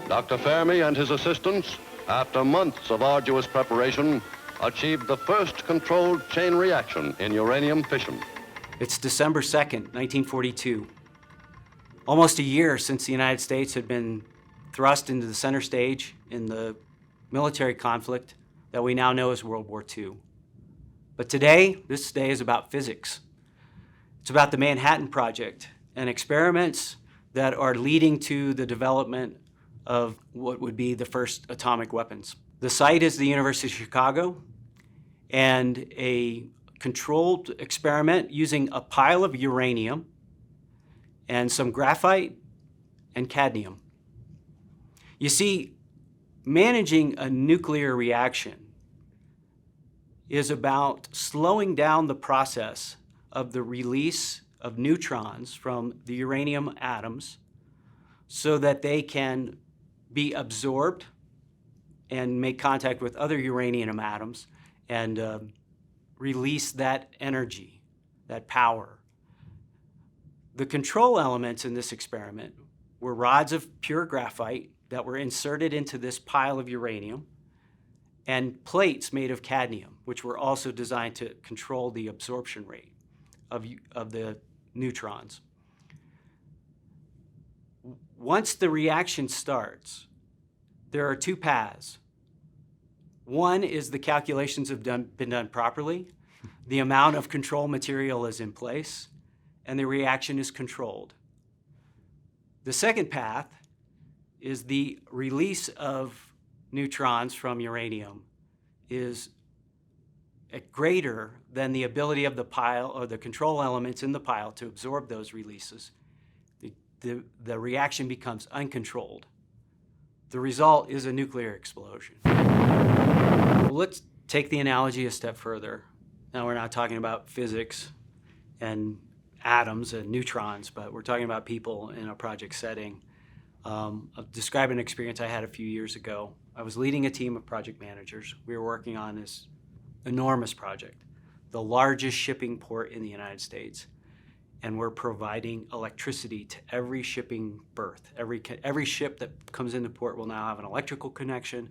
Dr. Fermi and his assistants, after months of arduous preparation, achieved the first controlled chain reaction in uranium fission. It's December 2nd, 1942. Almost a year since the United States had been thrust into the center stage in the military conflict that we now know as World War II. But today, this day is about physics. It's about the Manhattan Project and experiments that are leading to the development of what would be the first atomic weapons. The site is the University of Chicago, and a controlled experiment using a pile of uranium and some graphite and cadmium. You see, managing a nuclear reaction is about slowing down the process of the release of neutrons from the uranium atoms so that they can be absorbed and make contact with other uranium atoms and release that energy, that power. The control elements in this experiment were rods of pure graphite that were inserted into this pile of uranium and plates made of cadmium, which were also designed to control the absorption rate of the neutrons. Once the reaction starts, there are two paths. One is the calculations have been done properly, the amount of control material is in place, and the reaction is controlled. The second path is the release of neutrons from uranium is greater than the ability of the pile or the control elements in the pile to absorb those releases. The reaction becomes uncontrolled. The result is a nuclear explosion. Well, let's take the analogy a step further. Now we're not talking about physics and atoms and neutrons, but we're talking about people in a project setting. I'll describe an experience I had a few years ago. I was leading a team of project managers. We were working on this enormous project, the largest shipping port in the United States. And we're providing electricity to every shipping berth. Every ship that comes into port will now have an electrical connection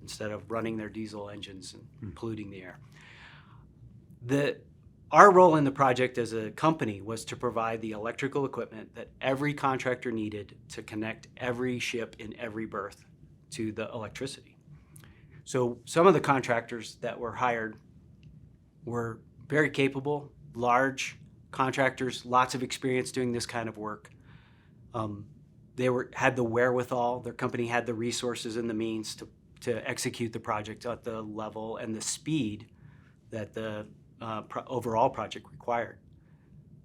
instead of running their diesel engines and polluting the air. Our role in the project as a company was to provide the electrical equipment that every contractor needed to connect every ship in every berth to the electricity. So some of the contractors that were hired were very capable, large contractors, lots of experience doing this kind of work. They had the wherewithal, their company had the resources and the means to execute the project at the level and the speed that the overall project required.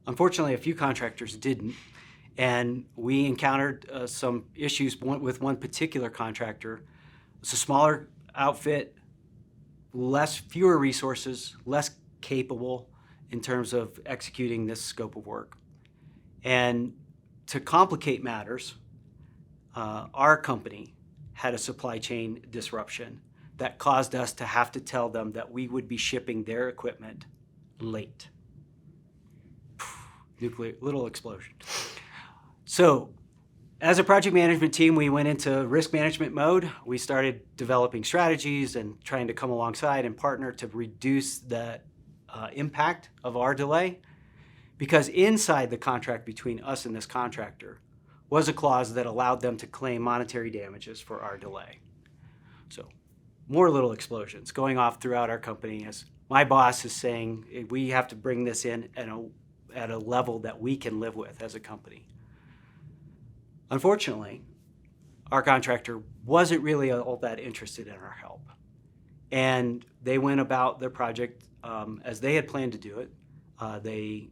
Unfortunately, a few contractors didn't, and we encountered some issues with one particular contractor. It's a smaller outfit, fewer resources, less capable in terms of executing this scope of work. And to complicate matters, our company had a supply chain disruption that caused us to have to tell them that we would be shipping their equipment late. Nuclear, little explosion. So, as a project management team, we went into risk management mode. We started developing strategies and trying to come alongside and partner to reduce the impact of our delay, because inside the contract between us and this contractor was a clause that allowed them to claim monetary damages for our delay. So more little explosions going off throughout our company as my boss is saying we have to bring this in at a level that we can live with as a company. Unfortunately, our contractor wasn't really all that interested in our help. And they went about their project as they had planned to do it. They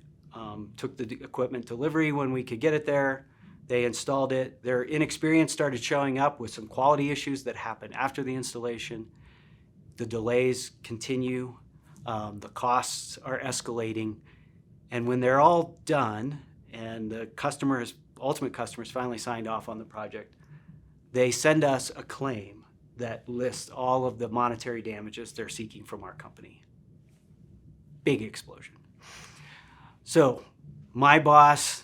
took the equipment delivery when we could get it there. They installed it. Their inexperience started showing up with some quality issues that happened after the installation. The delays continue. The costs are escalating. And when they're all done and the ultimate customers finally signed off on the project, they send us a claim that lists all of the monetary damages they're seeking from our company. Big explosion. So my boss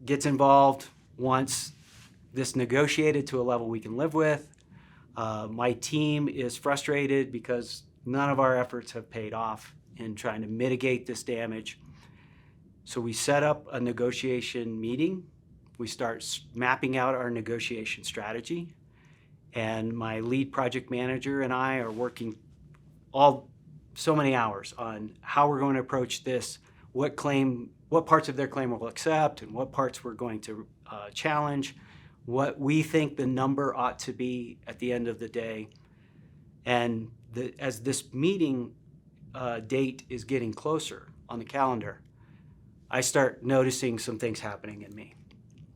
gets involved, wants this negotiated to a level we can live with. My team is frustrated because none of our efforts have paid off in trying to mitigate this damage. So we set up a negotiation meeting. We start mapping out our negotiation strategy. And my lead project manager and I are working so many hours on how we're going to approach this, what parts of their claim we'll accept, and what parts we're going to challenge, what we think the number ought to be at the end of the day. And as this meeting date is getting closer on the calendar, I start noticing some things happening in me.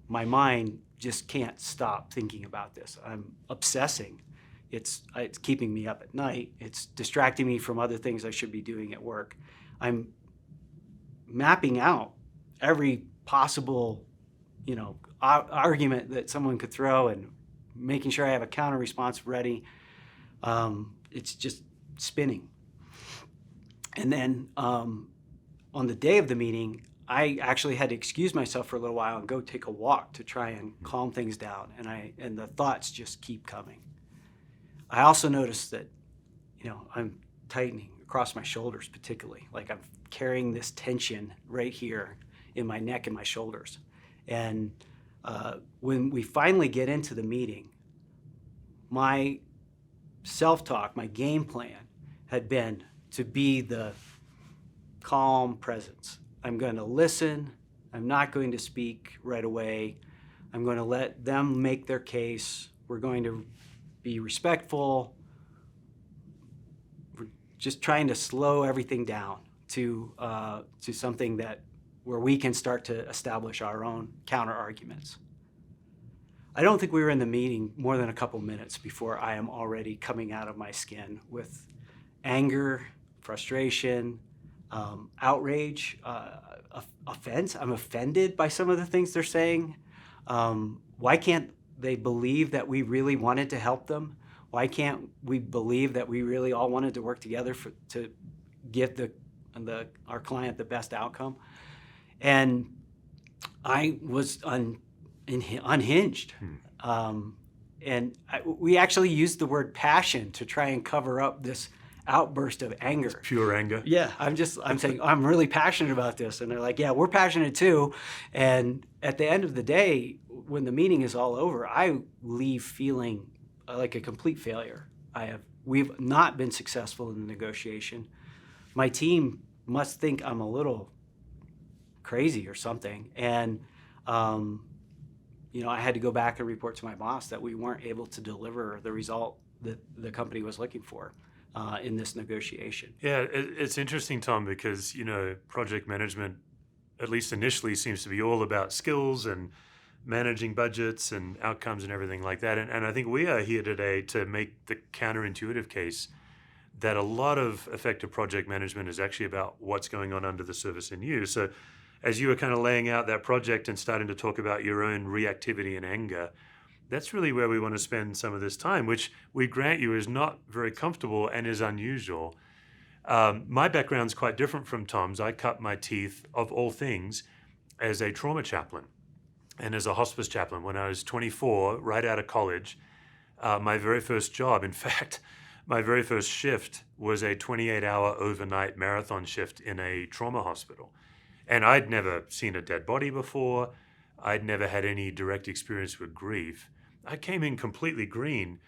My mind just can't stop thinking about this. I'm obsessing. It's keeping me up at night. It's distracting me from other things I should be doing at work. I'm mapping out every possible, argument that someone could throw and making sure I have a counter response ready. It's just spinning. And then on the day of the meeting, I actually had to excuse myself for a little while and go take a walk to try and calm things down. And the thoughts just keep coming. I also noticed that, I'm tightening across my shoulders particularly. Like I'm carrying this tension right here in my neck and my shoulders. And when we finally get into the meeting, my self-talk, my game plan had been to be the calm presence. I'm going to listen. I'm not going to speak right away. I'm going to let them make their case. We're going to be respectful. We're just trying to slow everything down to something where we can start to establish our own counter arguments. I don't think we were in the meeting more than a couple minutes before I am already coming out of my skin with anger, frustration, outrage, offense. I'm offended by some of the things they're saying. Why can't they believe that we really wanted to help them? Why can't we believe that we really all wanted to work together to give our client the best outcome? And I was unhinged. We actually used the word passion to try and cover up this outburst of anger. It's pure anger. Yeah, I'm saying I'm really passionate about this. And they're like, yeah, we're passionate too. And at the end of the day, when the meeting is all over, I leave feeling like a complete failure. We've not been successful in the negotiation. My team must think I'm a little crazy or something. And, I had to go back and report to my boss that we weren't able to deliver the result that the company was looking for in this negotiation. Yeah, it's interesting, Tom, because, project management, at least initially, seems to be all about skills and managing budgets and outcomes and everything like that. And I think we are here today to make the counterintuitive case that a lot of effective project management is actually about what's going on under the surface in you. So as you were kind of laying out that project and starting to talk about your own reactivity and anger, that's really where we want to spend some of this time, which we grant you is not very comfortable and is unusual. My background's quite different from Tom's. I cut my teeth, of all things, as a trauma chaplain and as a hospice chaplain when I was 24, right out of college. My very first job, in fact, my very first shift was a 28-hour overnight marathon shift in a trauma hospital. And I'd never seen a dead body before. I'd never had any direct experience with grief. I came in completely green.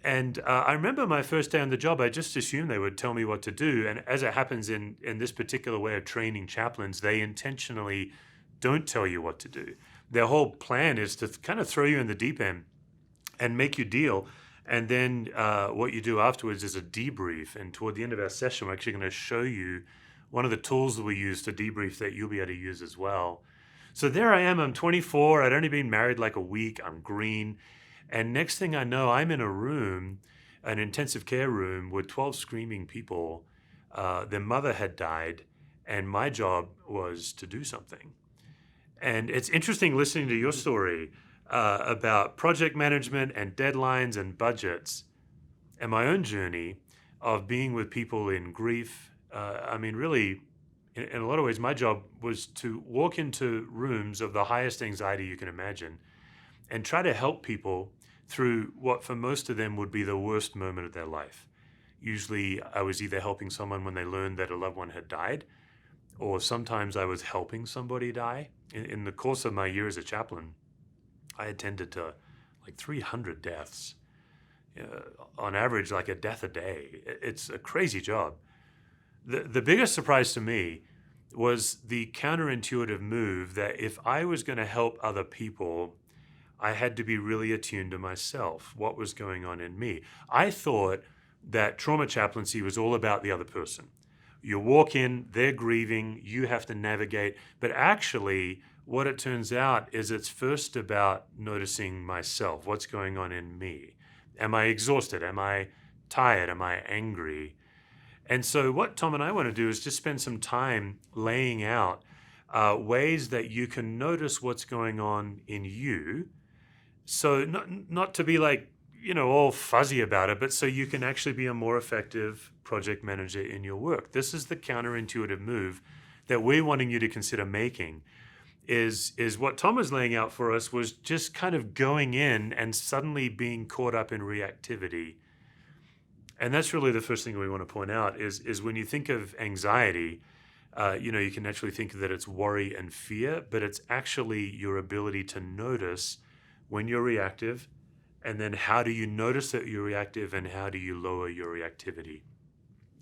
And I remember my first day on the job, I just assumed they would tell me what to do. And as it happens in this particular way of training chaplains, they intentionally don't tell you what to do. Their whole plan is to kind of throw you in the deep end and make you deal. And then what you do afterwards is a debrief. And toward the end of our session, we're actually going to show you one of the tools that we use to debrief that you'll be able to use as well. So there I am, I'm 24, I'd only been married like a week, I'm green. And next thing I know, I'm in a room, an intensive care room with 12 screaming people. Their mother had died, and my job was to do something. And it's interesting listening to your story about project management and deadlines and budgets and my own journey of being with people in grief. Really, in a lot of ways, my job was to walk into rooms of the highest anxiety you can imagine and try to help people through what for most of them would be the worst moment of their life. Usually I was either helping someone when they learned that a loved one had died, or sometimes I was helping somebody die. In the course of my year as a chaplain, I attended to like 300 deaths. On average, like a death a day. It's a crazy job. The biggest surprise to me was the counterintuitive move that if I was going to help other people, I had to be really attuned to myself, what was going on in me. I thought that trauma chaplaincy was all about the other person. You walk in, they're grieving, you have to navigate. But actually, what it turns out is it's first about noticing myself, what's going on in me. Am I exhausted? Am I tired? Am I angry? And so what Tom and I want to do is just spend some time laying out ways that you can notice what's going on in you. So not to be like, all fuzzy about it, but so you can actually be a more effective project manager in your work. This is the counterintuitive move that we're wanting you to consider making. Is what Tom was laying out for us was just kind of going in and suddenly being caught up in reactivity. And that's really the first thing we want to point out is when you think of anxiety, you can naturally think that it's worry and fear, but it's actually your ability to notice when you're reactive, and then how do you notice that you're reactive and how do you lower your reactivity?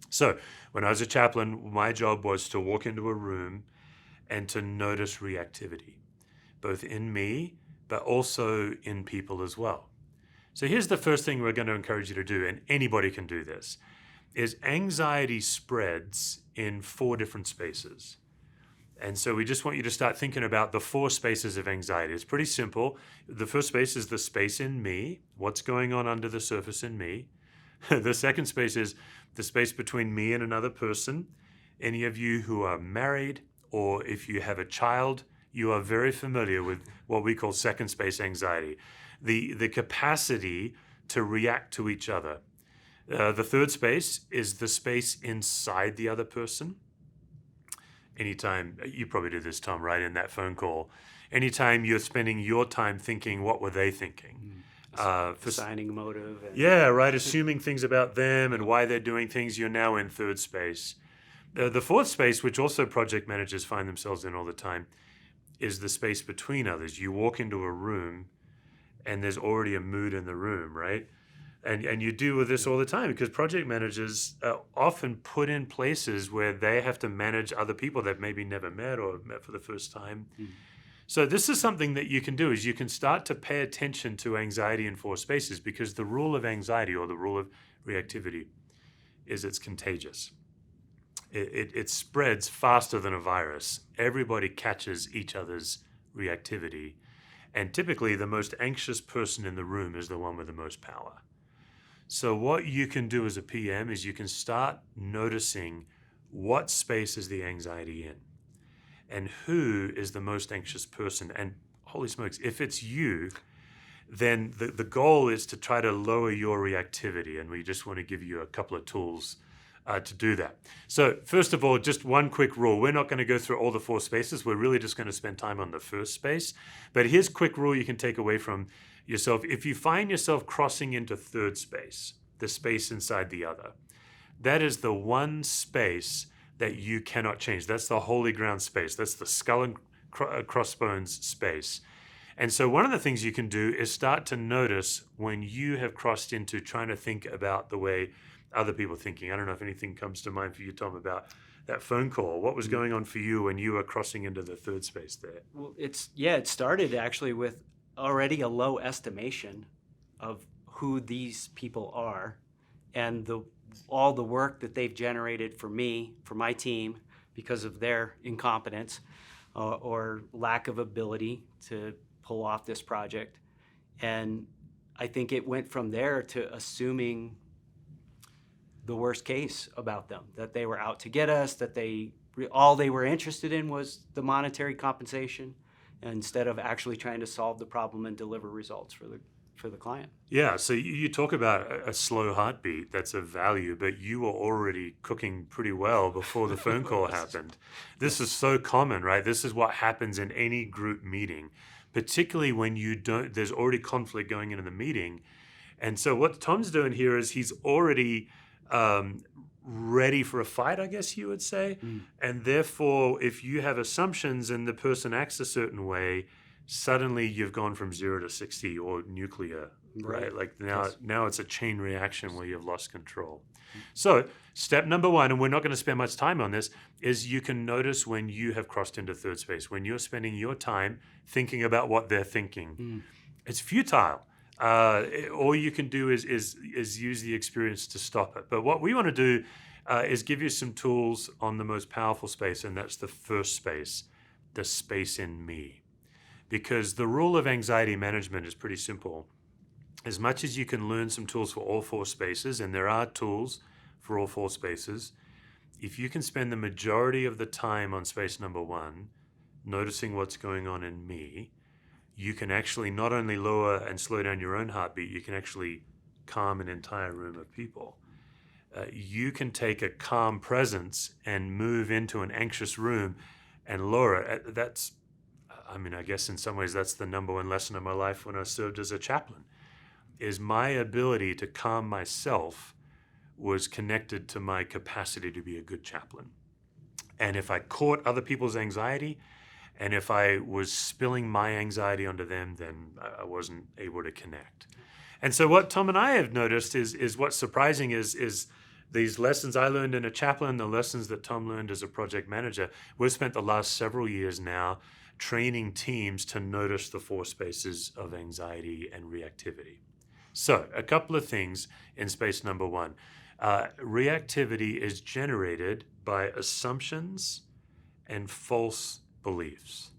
So when I was a chaplain, my job was to walk into a room and to notice reactivity, both in me, but also in people as well. So here's the first thing we're going to encourage you to do, and anybody can do this, is anxiety spreads in 4 different spaces. And so we just want you to start thinking about the 4 spaces of anxiety. It's pretty simple. The first space is the space in me, what's going on under the surface in me. The second space is the space between me and another person. Any of you who are married, or if you have a child, you are very familiar with what we call second space anxiety. The capacity to react to each other. The third space is the space inside the other person. Anytime, you probably did this, Tom, right, in that phone call. Anytime you're spending your time thinking, what were they thinking? Assigning motive. Yeah, right, assuming things about them and why they're doing things, you're now in third space. The fourth space, which also project managers find themselves in all the time, is the space between others. You walk into a room and there's already a mood in the room, right? And you deal with this all the time because project managers are often put in places where they have to manage other people that maybe never met or met for the first time. So this is something that you can do, is you can start to pay attention to anxiety in 4 spaces, because the rule of anxiety, or the rule of reactivity, is it's contagious. It spreads faster than a virus. Everybody catches each other's reactivity. And typically the most anxious person in the room is the one with the most power. So what you can do as a PM is you can start noticing what space is the anxiety in and who is the most anxious person. And holy smokes, if it's you, then the goal is to try to lower your reactivity. And we just want to give you a couple of tools to do that. So first of all, just one quick rule. We're not going to go through all the 4 spaces. We're really just going to spend time on the first space. But here's a quick rule you can take away from yourself. If you find yourself crossing into third space, the space inside the other, that is the one space that you cannot change. That's the holy ground space. That's the skull and crossbones space. And so one of the things you can do is start to notice when you have crossed into trying to think about the way other people are thinking. I don't know if anything comes to mind for you, Tom, about that phone call. What was going on for you when you were crossing into the third space there? Well, it started actually with already a low estimation of who these people are and all the work that they've generated for me, for my team, because of their incompetence or lack of ability to pull off this project. And I think it went from there to assuming the worst case about them, that they were out to get us, that all they were interested in was the monetary compensation, instead of actually trying to solve the problem and deliver results for the client. Yeah, so you talk about a slow heartbeat, that's of value, but you were already cooking pretty well before the phone call happened. This is so common, right? This is what happens in any group meeting. particularly when there's already conflict going into the meeting. And so what Tom's doing here is he's already ready for a fight, I guess you would say. And therefore, if you have assumptions and the person acts a certain way, suddenly you've gone from 0 to 60 or nuclear, right? Like now it's a chain reaction where you've lost control. So step number one, and we're not going to spend much time on this, is you can notice when you have crossed into third space, when you're spending your time thinking about what they're thinking. It's futile. All you can do is use the experience to stop it. But what we want to do is give you some tools on the most powerful space, and that's the first space, the space in me. Because the rule of anxiety management is pretty simple. As much as you can learn some tools for all 4 spaces, and there are tools for all 4 spaces, if you can spend the majority of the time on space number 1, noticing what's going on in me, you can actually not only lower and slow down your own heartbeat, you can actually calm an entire room of people. You can take a calm presence and move into an anxious room and lower it. I guess in some ways that's the number 1 lesson of my life when I served as a chaplain, is my ability to calm myself was connected to my capacity to be a good chaplain. And if I caught other people's anxiety, and if I was spilling my anxiety onto them, then I wasn't able to connect. And so what Tom and I have noticed is what's surprising is these lessons I learned in a chaplain, the lessons that Tom learned as a project manager. We've spent the last several years now training teams to notice the 4 spaces of anxiety and reactivity. So a couple of things in space number 1. Reactivity is generated by assumptions and false beliefs.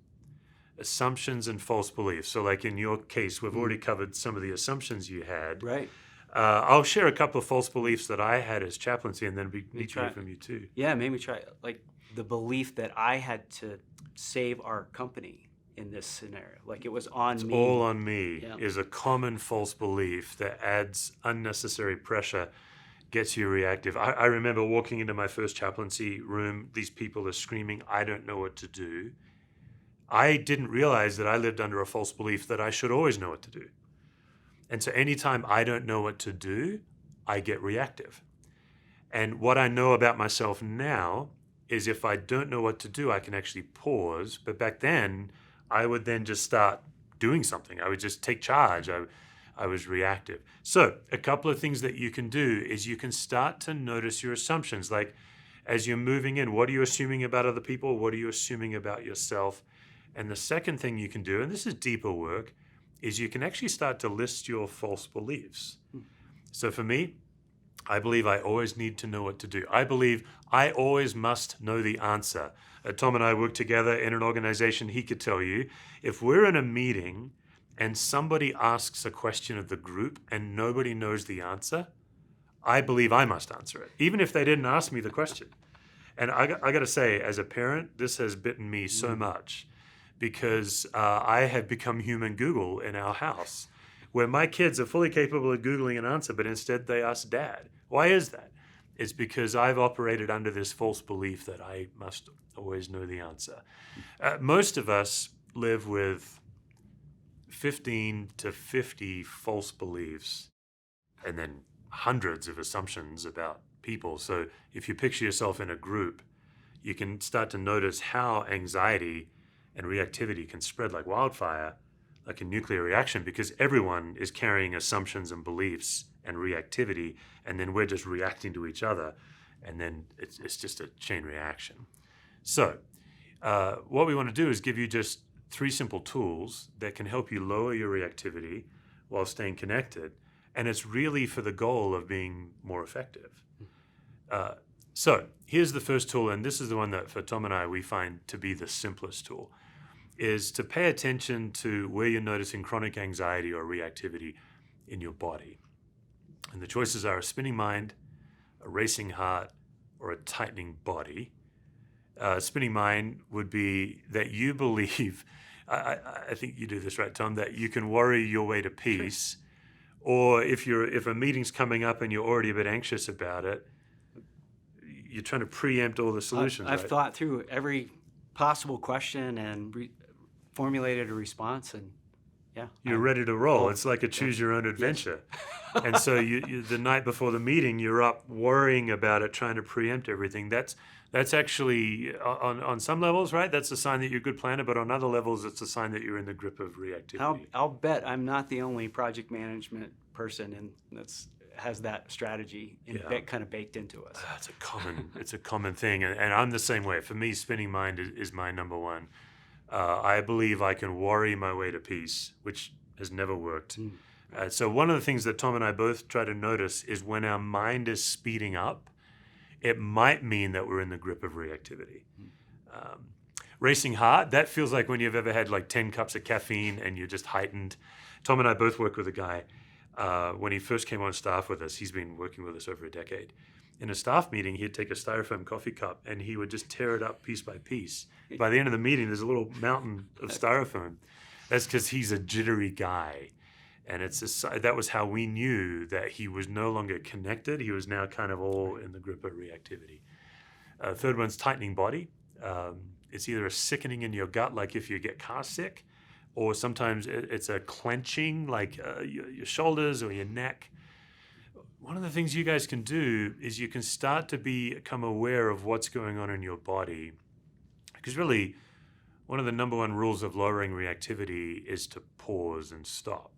Assumptions and false beliefs. So like in your case, we've already covered some of the assumptions you had. Right. I'll share a couple of false beliefs that I had as chaplaincy, and then we need to hear from you too. Yeah, maybe try like the belief that I had to save our company in this scenario. Like it was on me. All on me is a common false belief that adds unnecessary pressure, gets you reactive. I remember walking into my first chaplaincy room, these people are screaming, "I don't know what to do." I didn't realize that I lived under a false belief that I should always know what to do. And so anytime I don't know what to do, I get reactive. And what I know about myself now is if I don't know what to do, I can actually pause. But back then, I would then just start doing something. I would just take charge. I was reactive. So a couple of things that you can do is you can start to notice your assumptions. Like as you're moving in, what are you assuming about other people? What are you assuming about yourself? And the second thing you can do, and this is deeper work, is you can actually start to list your false beliefs. So for me, I believe I always need to know what to do. I believe I always must know the answer. Tom and I work together in an organization. He could tell you, if we're in a meeting and somebody asks a question of the group and nobody knows the answer, I believe I must answer it, even if they didn't ask me the question. And I got to say, as a parent, this has bitten me so much because I have become human Google in our house, where my kids are fully capable of Googling an answer, but instead they ask Dad. Why is that? It's because I've operated under this false belief that I must always know the answer. Most of us live with 15 to 50 false beliefs and then hundreds of assumptions about people. So if you picture yourself in a group, you can start to notice how anxiety and reactivity can spread like wildfire, like a nuclear reaction, because everyone is carrying assumptions and beliefs and reactivity, and then we're just reacting to each other, and then it's just a chain reaction. So what we want to do is give you just 3 simple tools that can help you lower your reactivity while staying connected, and it's really for the goal of being more effective. So here's the first tool, and this is the one that for Tom and I we find to be the simplest tool, is to pay attention to where you're noticing chronic anxiety or reactivity in your body. And the choices are a spinning mind, a racing heart, or a tightening body. Spinning mind would be that you believe, I think you do this right, Tom, that you can worry your way to peace. Or if a meeting's coming up and you're already a bit anxious about it, you're trying to preempt all the solutions. I've thought through every possible question and formulated a response, and yeah, You're ready to roll. Oh, It's like a choose your own adventure. And so you the night before the meeting, you're up worrying about it, trying to preempt everything. That's actually on some levels, right? That's a sign that you're a good planner, but on other levels, it's a sign that you're in the grip of reactivity. I'll bet I'm not the only project management person and has that strategy kind of baked into us. It's a common thing, and I'm the same way. For me, spinning mind is my number one. I believe I can worry my way to peace, which has never worked. So one of the things that Tom and I both try to notice is when our mind is speeding up, it might mean that we're in the grip of reactivity. Racing hard, that feels like when you've ever had like 10 cups of caffeine and you're just heightened. Tom and I both work with a guy. When he first came on staff with us, he's been working with us over a decade. In a staff meeting, he'd take a styrofoam coffee cup and he would just tear it up piece by piece. By the end of the meeting, there's a little mountain of styrofoam. That's because he's a jittery guy. And that was how we knew that he was no longer connected. He was now kind of all in the grip of reactivity. Third one's tightening body. It's either a sickening in your gut, like if you get car sick, or sometimes it's a clenching, like your shoulders or your neck. One of the things you guys can do is you can start to become aware of what's going on in your body. Because really, one of the number one rules of lowering reactivity is to pause and stop.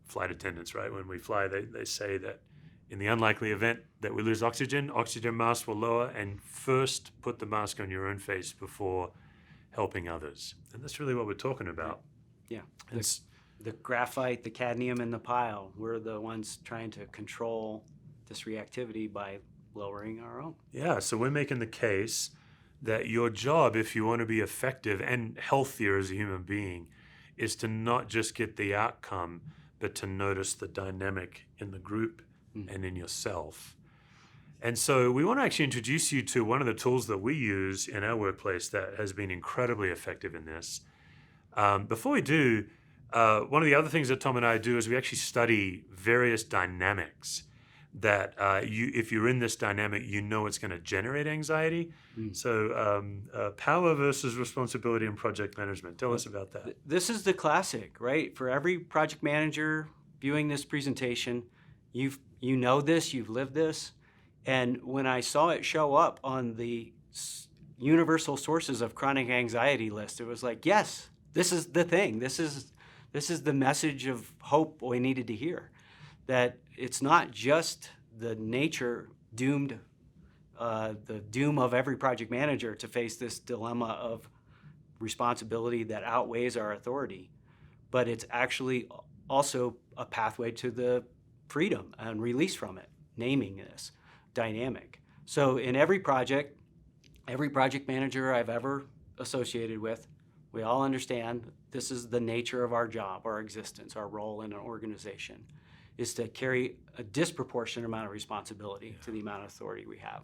Flight attendants, right? When we fly, they say that in the unlikely event that we lose oxygen masks will lower, and first put the mask on your own face before helping others. And that's really what we're talking about. Yeah. The graphite, the cadmium in the pile, we're the ones trying to control this reactivity by lowering our own. Yeah, so we're making the case that your job, if you want to be effective and healthier as a human being, is to not just get the outcome, but to notice the dynamic in the group and in yourself. And so we want to actually introduce you to one of the tools that we use in our workplace that has been incredibly effective in this. Before we do, one of the other things that Tom and I do is we actually study various dynamics that if you're in this dynamic, you know it's going to generate anxiety. So power versus responsibility in project management. Tell us about that. This is the classic, right? For every project manager viewing this presentation, you know this, you've lived this. And when I saw it show up on the universal sources of chronic anxiety list, it was like, yes, this is the thing. This is the message of hope we needed to hear. That it's not just the doom of every project manager to face this dilemma of responsibility that outweighs our authority, but it's actually also a pathway to the freedom and release from it, naming this dynamic. So in every project manager I've ever associated with, we all understand this is the nature of our job, our existence, our role in an organization, is to carry a disproportionate amount of responsibility to the amount of authority we have.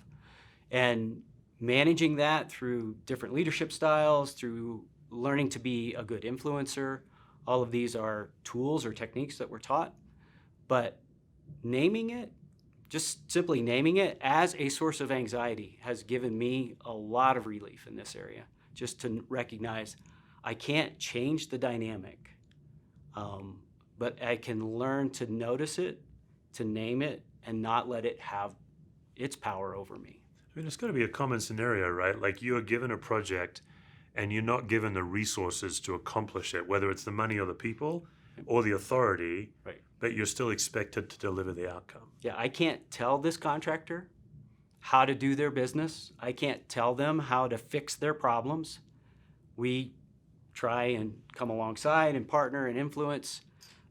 And managing that through different leadership styles, through learning to be a good influencer, all of these are tools or techniques that we're taught. But just simply naming it as a source of anxiety has given me a lot of relief in this area, just to recognize I can't change the dynamic, but I can learn to notice it, to name it, and not let it have its power over me. I mean, it's got to be a common scenario, right? Like you are given a project and you're not given the resources to accomplish it, whether it's the money or the people or the authority, right, but you're still expected to deliver the outcome. Yeah, I can't tell this contractor how to do their business. I can't tell them how to fix their problems. We try and come alongside and partner and influence.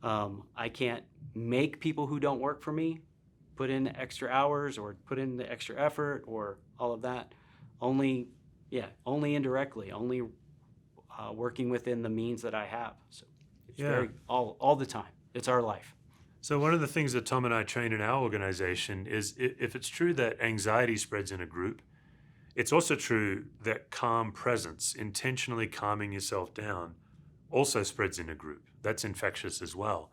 I can't make people who don't work for me put in the extra hours or put in the extra effort or all of that. Only indirectly, only working within the means that I have. So it's all the time. It's our life. So one of the things that Tom and I train in our organization is if it's true that anxiety spreads in a group, it's also true that calm presence, intentionally calming yourself down, also spreads in a group. That's infectious as well.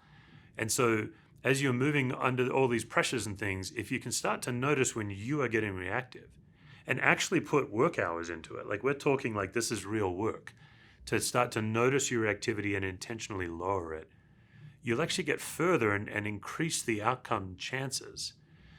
And so as you're moving under all these pressures and things, if you can start to notice when you are getting reactive and actually put work hours into it, like we're talking like this is real work, to start to notice your activity and intentionally lower it, you'll actually get further and increase the outcome chances.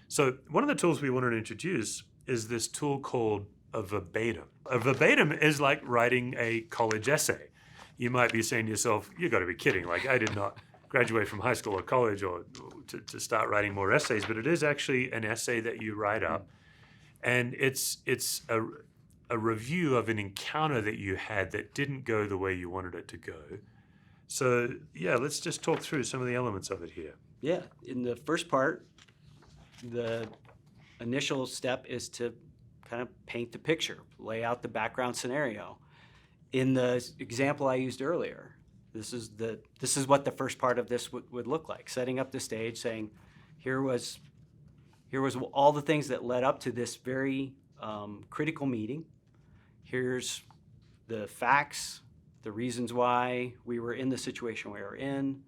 So one of the tools we wanted to introduce is this tool called a verbatim. A verbatim is like writing a college essay. You might be saying to yourself, you got to be kidding. Like, I did not graduate from high school or college or to start writing more essays, but it is actually an essay that you write up. And it's a review of an encounter that you had that didn't go the way you wanted it to go. So, yeah, let's just talk through some of the elements of it here. Yeah, in the first part, the initial step is to kind of paint the picture, lay out the background scenario. In the example I used earlier, this is what the first part of this would look like, setting up the stage, saying, here was all the things that led up to this very critical meeting. Here's the facts, the reasons why we were in the situation we were in,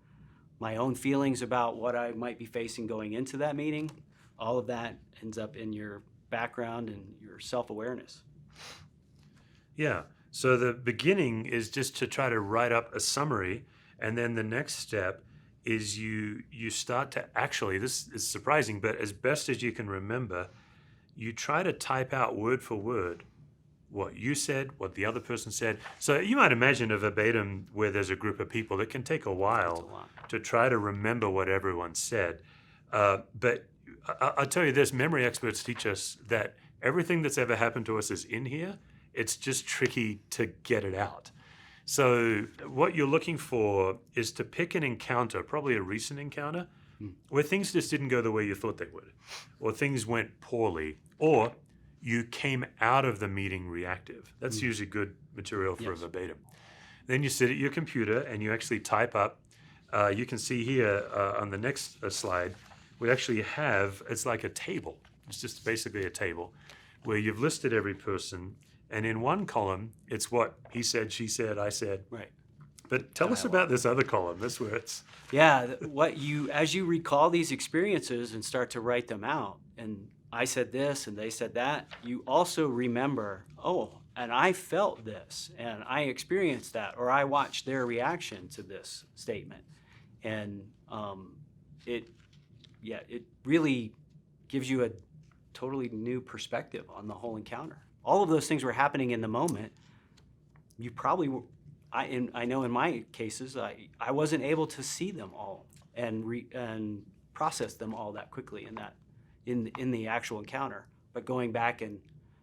my own feelings about what I might be facing going into that meeting. All of that ends up in your background and your self-awareness. Yeah. So the beginning is just to try to write up a summary, and then the next step is you start to actually, this is surprising, but as best as you can remember, you try to type out word for word what you said, what the other person said. So you might imagine a verbatim where there's a group of people, it can take a while to try to remember what everyone said. But I'll tell you this, memory experts teach us that everything that's ever happened to us is in here. It's just tricky to get it out. So what you're looking for is to pick an encounter, probably a recent encounter, where things just didn't go the way you thought they would, or things went poorly, or you came out of the meeting reactive. That's usually good material for a verbatim. Then you sit at your computer and you actually type up. You can see here on the next slide, we actually have, it's like a table. It's just basically a table where you've listed every person. And in one column, it's what he said, she said, I said. Right. But tell us about this other column. This where it's. Yeah, as you recall these experiences and start to write them out, and I said this and they said that, you also remember, oh, and I felt this and I experienced that, or I watched their reaction to this statement. And it really gives you a totally new perspective on the whole encounter. All of those things were happening in the moment. You probably, I know in my cases, I wasn't able to see them all and process them all that quickly in the actual encounter. But going back and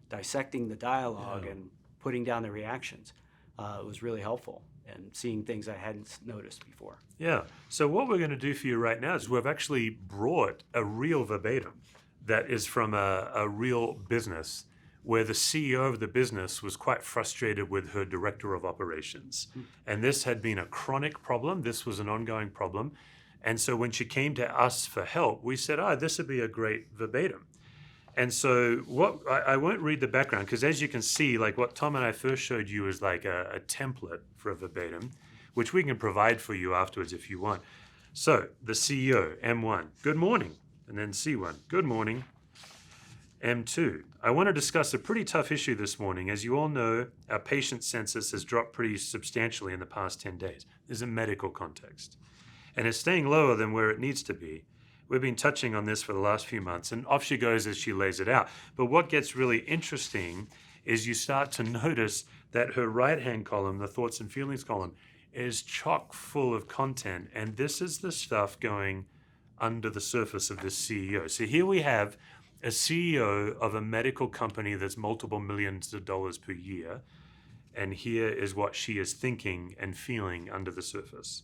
dissecting the dialogue and putting down the reactions was really helpful, and seeing things I hadn't noticed before. Yeah. So what we're going to do for you right now is we've actually brought a real verbatim that is from a real business, where the CEO of the business was quite frustrated with her director of operations. And this had been a chronic problem. This was an ongoing problem. And so when she came to us for help, we said, this would be a great verbatim. And so I won't read the background, because as you can see, like what Tom and I first showed you is like a template for a verbatim, which we can provide for you afterwards if you want. So the CEO, M1, good morning. And then C1, good morning. M2, I want to discuss a pretty tough issue this morning. As you all know, our patient census has dropped pretty substantially in the past 10 days. There's a medical context. And it's staying lower than where it needs to be. We've been touching on this for the last few months, and off she goes as she lays it out. But what gets really interesting is you start to notice that her right-hand column, the thoughts and feelings column, is chock full of content. And this is the stuff going under the surface of this CEO. So here we have a CEO of a medical company that's multiple millions of dollars per year. And here is what she is thinking and feeling under the surface.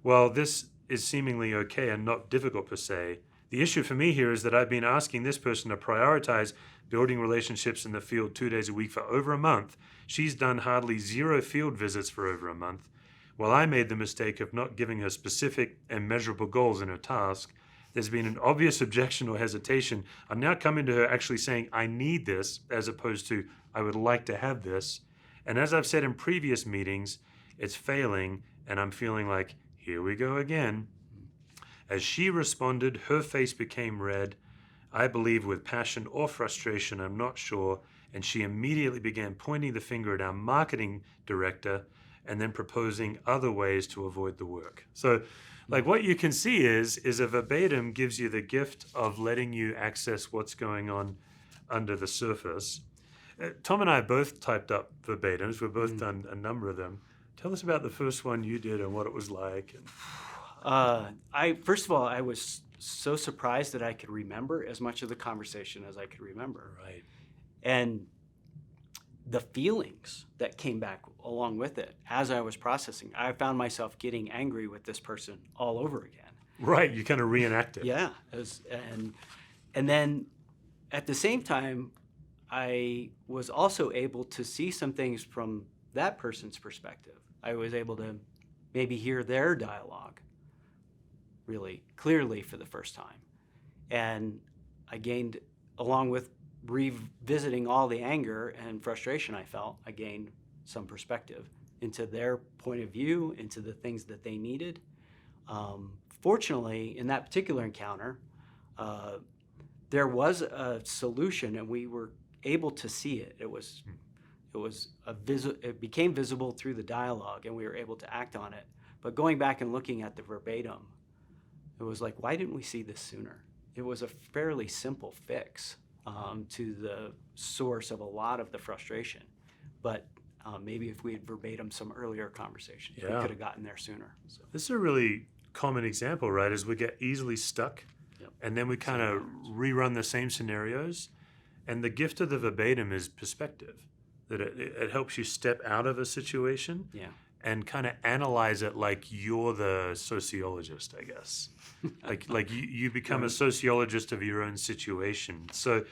Well, this is seemingly okay and not difficult per se. The issue for me here is that I've been asking this person to prioritize building relationships in the field 2 days a week for over a month. She's done hardly 0 field visits for over a month. While I made the mistake of not giving her specific and measurable goals in her task, there's been an obvious objection or hesitation. I'm now coming to her actually saying, I need this, as opposed to, I would like to have this. And as I've said in previous meetings, it's failing, and I'm feeling like, here we go again. As she responded, her face became red, I believe with passion or frustration, I'm not sure, And she immediately began pointing the finger at our marketing director and then proposing other ways to avoid the work. So like what you can see is a verbatim gives you the gift of letting you access what's going on under the surface. Tom and I both typed up verbatims. We've both done a number of them. Tell us about the first one you did and what it was like. First of all, I was so surprised that I could remember as much of the conversation as I could remember. Right. And the feelings that came back along with it as I was processing, I found myself getting angry with this person all over again. Right, you kind of reenact it. Yeah, and then at the same time, I was also able to see some things from that person's perspective. I was able to maybe hear their dialogue really clearly for the first time. And I gained, along with revisiting all the anger and frustration I felt, I gained some perspective into their point of view, into the things that they needed. Fortunately, in that particular encounter, there was a solution, and we were able to see it. It became visible through the dialogue, and we were able to act on it. But going back and looking at the verbatim, it was like, why didn't we see this sooner? It was a fairly simple fix to the source of a lot of the frustration. But maybe if we had verbatim some earlier conversations, we could have gotten there sooner. So. This is a really common example, right? Is we get easily stuck, and then we kind of rerun the same scenarios. And the gift of the verbatim is perspective, that it helps you step out of a situation and kind of analyze it like you're the sociologist, I guess. like you become a sociologist of your own situation. So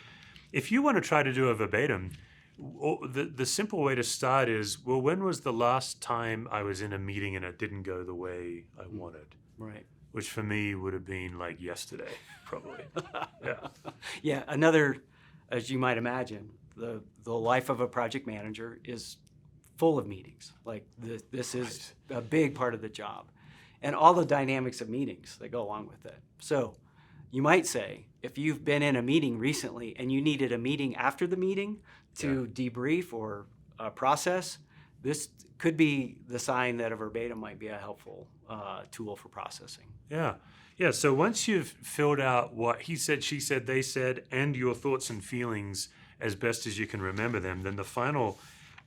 if you want to try to do a verbatim, the simple way to start is, well, when was the last time I was in a meeting and it didn't go the way I wanted? Right. Which for me would have been like yesterday, probably. Yeah, another, as you might imagine, the life of a project manager is full of meetings. Like this is a big part of the job. And all the dynamics of meetings that go along with it. So you might say, if you've been in a meeting recently and you needed a meeting after the meeting to debrief or process, this could be the sign that a verbatim might be a helpful tool for processing. Yeah. So once you've filled out what he said, she said, they said, and your thoughts and feelings as best as you can remember them, then the final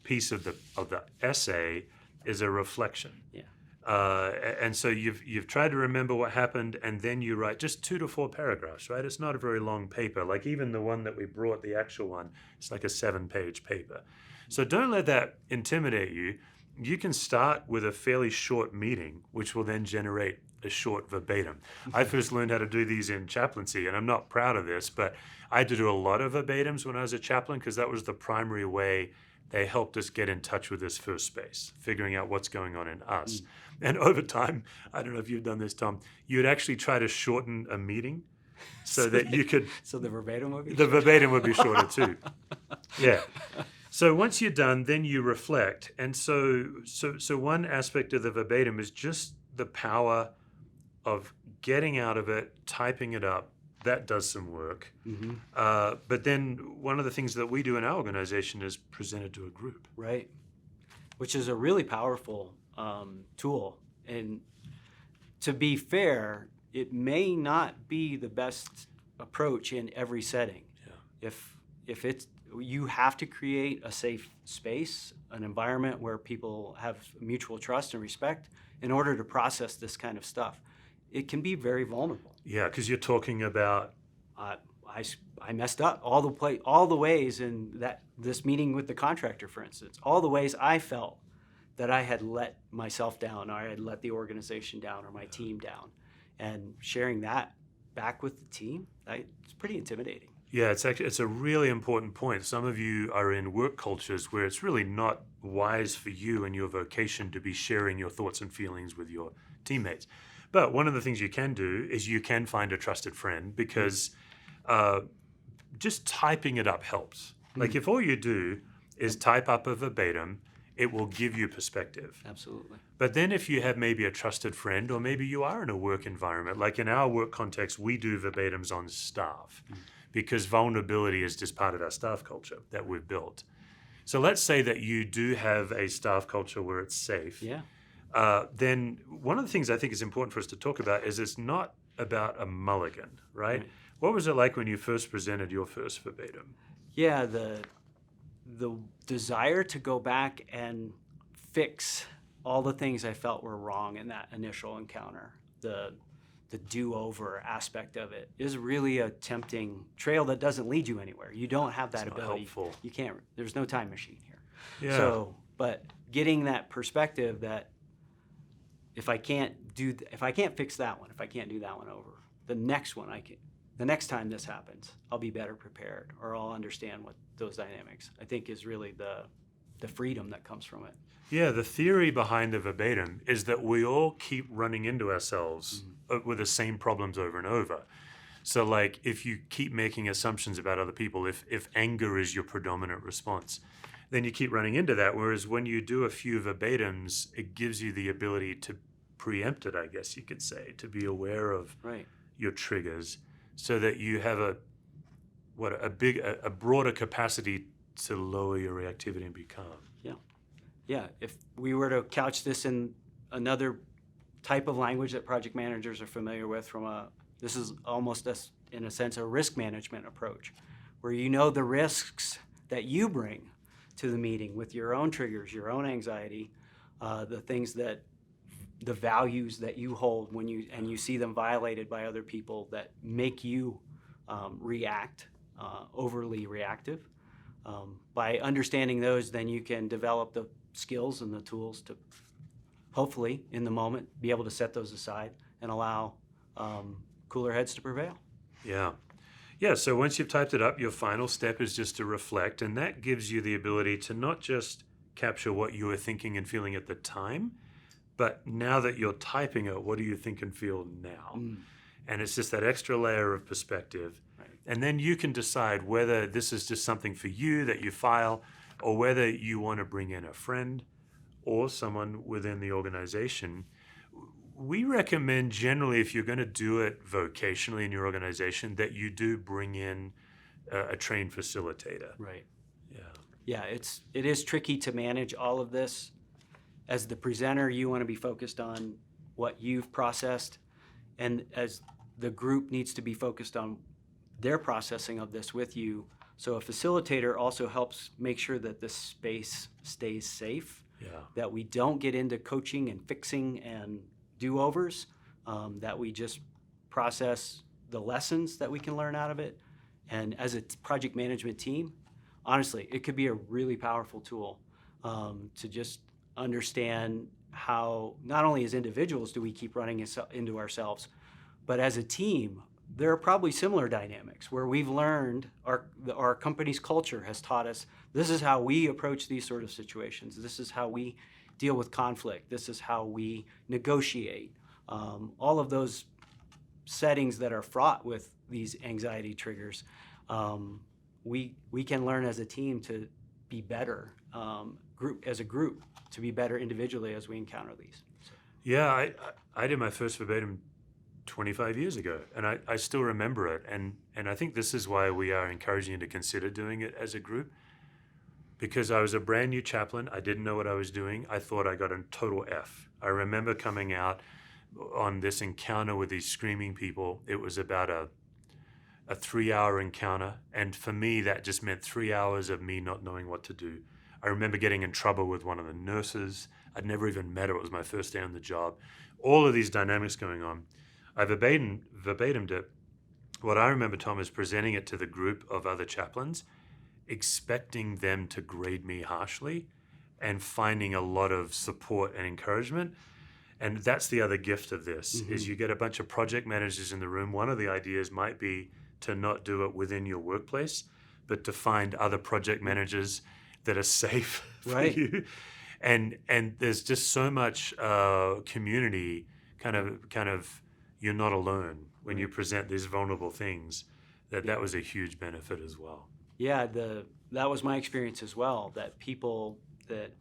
piece of the essay is a reflection. Yeah. And so you've tried to remember what happened, and then you write just 2 to 4 paragraphs, right? It's not a very long paper. Like even the one that we brought, the actual one, it's like a 7-page paper. So don't let that intimidate you. You can start with a fairly short meeting, which will then generate a short verbatim. I first learned how to do these in chaplaincy, and I'm not proud of this, but I had to do a lot of verbatims when I was a chaplain because that was the primary way they helped us get in touch with this first space, figuring out what's going on in us. And over time, I don't know if you've done this, Tom, you'd actually try to shorten a meeting so that you could... So the verbatim would be The verbatim would be shorter too. Yeah. So once you're done, then you reflect. And so one aspect of the verbatim is just the power of getting out of it, typing it up. That does some work. But then one of the things that we do in our organization is present it to a group. Right. Which is a really powerful tool. And to be fair, it may not be the best approach in every setting. Yeah. If it's, you have to create a safe space, an environment where people have mutual trust and respect in order to process this kind of stuff. It can be very vulnerable. Yeah, because you're talking about... I messed up all the ways in this meeting with the contractor, for instance, all the ways I felt that I had let myself down, or I had let the organization down, or my team down. And sharing that back with the team, it's pretty intimidating. Yeah, it's a really important point. Some of you are in work cultures where it's really not wise for you and your vocation to be sharing your thoughts and feelings with your teammates. But one of the things you can do is you can find a trusted friend, because just typing it up helps. Like if all you do is type up a verbatim, it will give you perspective. Absolutely. But then if you have maybe a trusted friend, or maybe you are in a work environment, like in our work context, we do verbatims on staff because vulnerability is just part of our staff culture that we've built. So let's say that you do have a staff culture where it's safe. Yeah. Then one of the things I think is important for us to talk about is it's not about a mulligan, right? What was it like when you first presented your first verbatim? Yeah, the desire to go back and fix all the things I felt were wrong in that initial encounter, the do-over aspect of it is really a tempting trail that doesn't lead you anywhere. You don't have that ability. Helpful. You can't. There's no time machine here. Yeah. So, but getting that perspective that if I can't fix that one, if I can't do that one over, the next one I can. The next time this happens, I'll be better prepared, or I'll understand what those dynamics, I think, is really the freedom that comes from it. Yeah, the theory behind the verbatim is that we all keep running into ourselves with the same problems over and over. So like if you keep making assumptions about other people, if anger is your predominant response, then you keep running into that. Whereas when you do a few verbatims, it gives you the ability to preempt it, I guess you could say, to be aware of your triggers so that you have a broader capacity to lower your reactivity and be calm. Yeah, if we were to couch this in another type of language that project managers are familiar with this is almost, in a sense, a risk management approach, where you know the risks that you bring to the meeting with your own triggers, your own anxiety, the values that you hold when you see them violated by other people that make you react, overly reactive. By understanding those, then you can develop the skills and the tools to hopefully, in the moment, be able to set those aside and allow cooler heads to prevail. Yeah, so once you've typed it up, your final step is just to reflect, and that gives you the ability to not just capture what you were thinking and feeling at the time, but now that you're typing it, what do you think and feel now? And it's just that extra layer of perspective. And then you can decide whether this is just something for you that you file, or whether you want to bring in a friend or someone within the organization. We recommend generally, if you're going to do it vocationally in your organization, that you do bring in a trained facilitator. Right. Yeah, it is tricky to manage all of this. As the presenter, you want to be focused on what you've processed, and as the group needs to be focused on their processing of this with you. So a facilitator also helps make sure that this space stays safe, that we don't get into coaching and fixing and do-overs, that we just process the lessons that we can learn out of it. And as a project management team, honestly, it could be a really powerful tool to just understand how, not only as individuals do we keep running into ourselves, but as a team, there are probably similar dynamics where we've learned, our company's culture has taught us, this is how we approach these sort of situations. This is how we deal with conflict. This is how we negotiate. All of those settings that are fraught with these anxiety triggers, we can learn as a team to be better, as a group, to be better individually as we encounter these. Yeah, I did my first verbatim 25 years ago, and I still remember it. And I think this is why we are encouraging you to consider doing it as a group, because I was a brand new chaplain. I didn't know what I was doing. I thought I got a total F. I remember coming out on this encounter with these screaming people. It was about a 3-hour encounter, and for me, that just meant 3 hours of me not knowing what to do. I remember getting in trouble with one of the nurses. I'd never even met her. It was my first day on the job. All of these dynamics going on. I verbatimed it. What I remember, Tom, is presenting it to the group of other chaplains, expecting them to grade me harshly and finding a lot of support and encouragement. And that's the other gift of this, is you get a bunch of project managers in the room. One of the ideas might be to not do it within your workplace, but to find other project managers that are safe for you. And there's just so much community, kind of you're not alone when you present these vulnerable things. That was a huge benefit as well. Yeah, that was my experience as well, that people that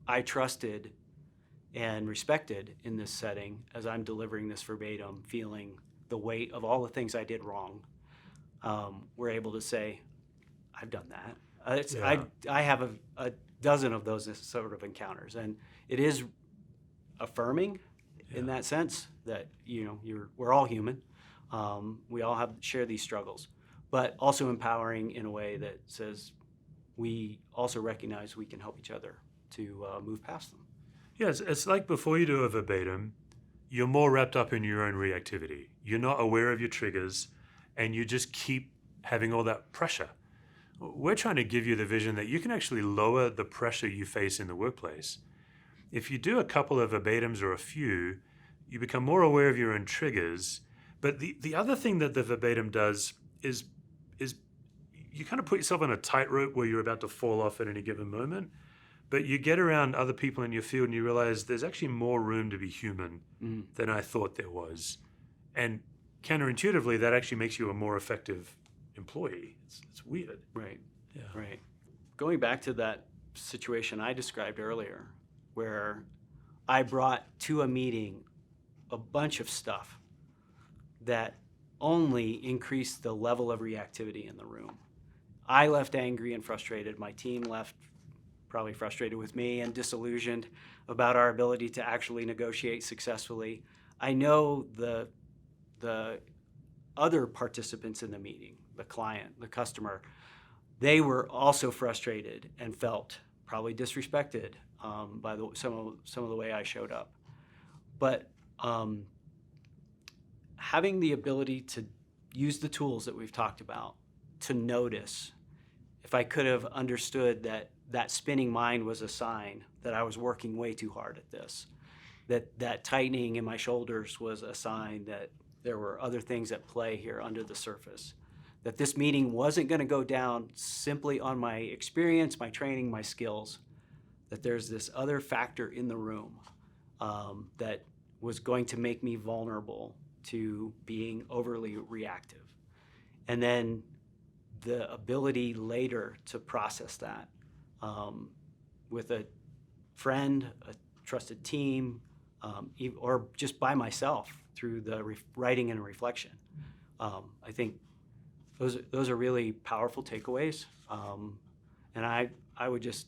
I trusted and respected in this setting, as I'm delivering this verbatim, feeling the weight of all the things I did wrong, we're able to say, I've done that. Yeah. I have a dozen of those sort of encounters, and it is affirming in that sense that we're all human. We all share these struggles, but also empowering in a way that says we also recognize we can help each other to move past them. Yeah, it's like before you do a verbatim, you're more wrapped up in your own reactivity. You're not aware of your triggers, and you just keep having all that pressure. We're trying to give you the vision that you can actually lower the pressure you face in the workplace. If you do a couple of verbatims or a few, you become more aware of your own triggers. But the other thing that the verbatim does is you kind of put yourself on a tightrope where you're about to fall off at any given moment. But you get around other people in your field and you realize there's actually more room to be human than I thought there was. And counterintuitively, that actually makes you a more effective employee. It's weird. Right. Yeah. Right. Going back to that situation I described earlier, where I brought to a meeting a bunch of stuff that only increased the level of reactivity in the room. I left angry and frustrated. My team left probably frustrated with me and disillusioned about our ability to actually negotiate successfully. I know the other participants in the meeting, the client, the customer, they were also frustrated and felt probably disrespected by some of the way I showed up. But having the ability to use the tools that we've talked about to notice, if I could have understood that spinning mind was a sign that I was working way too hard at this, that tightening in my shoulders was a sign that there were other things at play here under the surface, that this meeting wasn't going to go down simply on my experience, my training, my skills, that there's this other factor in the room that was going to make me vulnerable to being overly reactive. And then the ability later to process that with a friend, a trusted team, or just by myself through the writing and reflection. I think those are really powerful takeaways, and I would just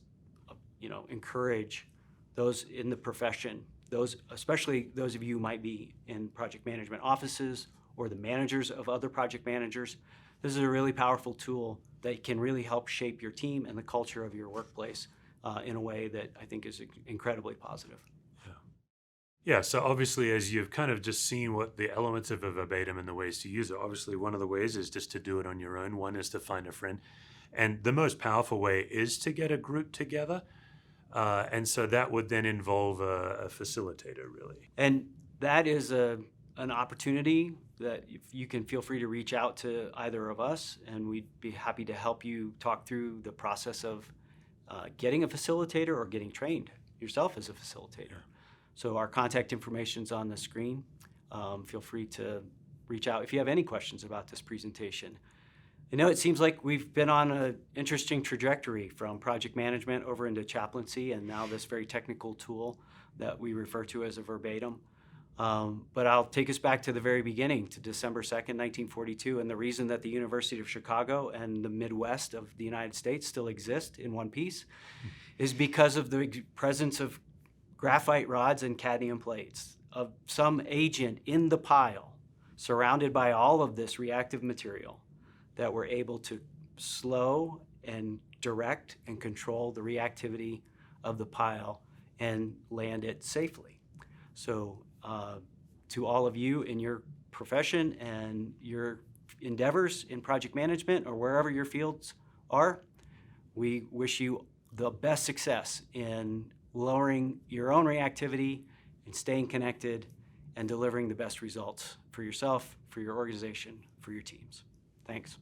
encourage those in the profession, especially those of you who might be in project management offices or the managers of other project managers. This is a really powerful tool that can really help shape your team and the culture of your workplace in a way that I think is incredibly positive. Yeah, so obviously, as you've kind of just seen what the elements of a verbatim and the ways to use it, obviously one of the ways is just to do it on your own. One is to find a friend. And the most powerful way is to get a group together. And so that would then involve a facilitator, really. And that is an opportunity that if you can feel free to reach out to either of us, and we'd be happy to help you talk through the process of getting a facilitator or getting trained yourself as a facilitator. So our contact information's on the screen. Feel free to reach out if you have any questions about this presentation. I know it seems like we've been on an interesting trajectory from project management over into chaplaincy and now this very technical tool that we refer to as a verbatim. But I'll take us back to the very beginning, to December 2nd, 1942, and the reason that the University of Chicago and the Midwest of the United States still exist in one piece is because of the presence of graphite rods and cadmium plates, of some agent in the pile surrounded by all of this reactive material that were able to slow and direct and control the reactivity of the pile and land it safely. So to all of you in your profession and your endeavors in project management or wherever your fields are, we wish you the best success in lowering your own reactivity and staying connected and delivering the best results for yourself, for your organization, for your teams. Thanks.